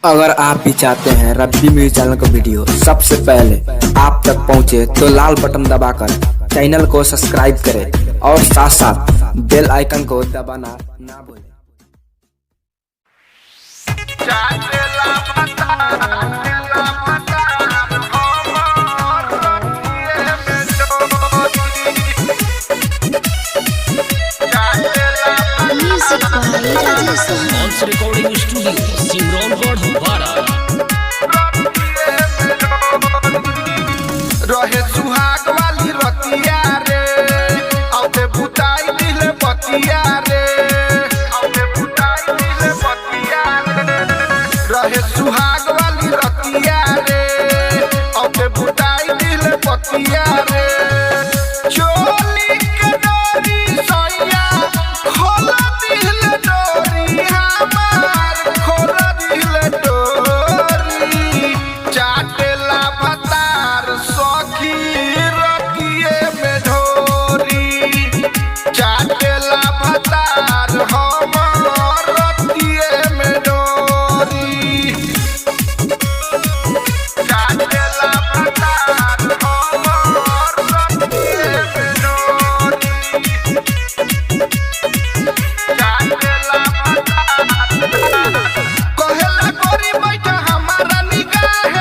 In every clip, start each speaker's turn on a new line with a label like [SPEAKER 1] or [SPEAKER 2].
[SPEAKER 1] अगर आप भी चाहते हैं रब्बी म्यूजिक चैनल का वीडियो सबसे पहले आप तक पहुंचे तो लाल बटन दबाकर चैनल को सब्सक्राइब करें और साथ साथ बेल आइकन को दबाना ना भूलें।
[SPEAKER 2] Music by Rajasthan
[SPEAKER 3] Recording Studio, Simrongarh, Bharat.
[SPEAKER 4] रहे सुहाग वाली रतिया रे औते बुताई दिले बतिया रे औते बुताई दिले बतिया रे रहे सुहाग वाली रतिया रे औते बुताई दिले बतिया रे चोली के डोरी सैया खोला दिले डोरी हमार खोला दिले डोरी चाटेला भतार सखी रतिये में ढोरी चाटेला भतार हमर रतिये में डोरी चाटेला भतार हमर रतिये में डोरी चाटेला कहेला गोरी बैठा हमारा निगाह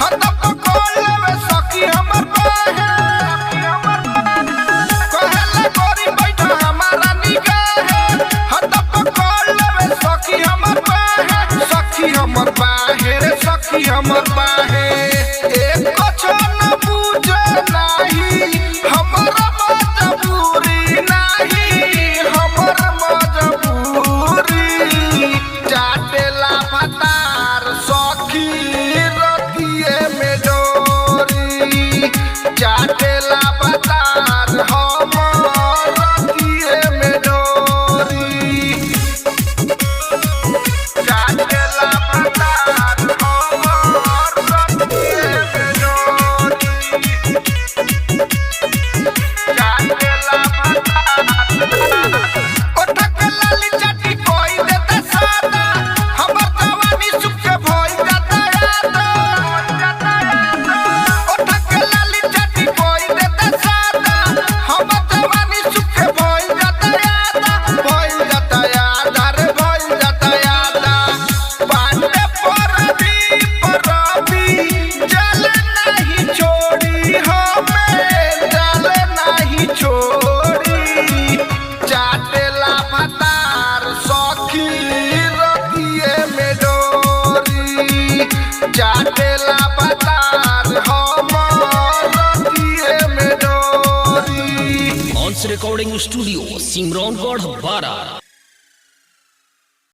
[SPEAKER 4] हद पकड़ लेवे सखी हमर बाहे कहेला गोरी बैठा हमारा निगाह हद पकड़ लेवे सखी हमर बाहे सखी हमर बाहे रे सखी हमर बाहे एक कछो न बुझे नाही हमरा मजबूरी नाही हमर मजबूरी चाटेला भतार सखी रतिये में डोरी चाटेला भतार हमर रतिये में डोरी चाटेला भतार हमर रतिये में डोरी चाटेला भतार ओठक लाली चाटी कोई देता सादा हमर जवानी सुख के भई जाता याद ओठक लाली चाटी कोई देता सादा हमर जवानी सुख के भई जाता याद अरे भई जाता याद पांडे पर दीप रवि जल नहीं छोड़ी हमें जल नहीं छोड़ी चाटेला भतार सखी रतिये में डोरी चाटेला भतार हमर रतिये में डोरी।
[SPEAKER 3] Recording Studio, Simrongarh, Bharat.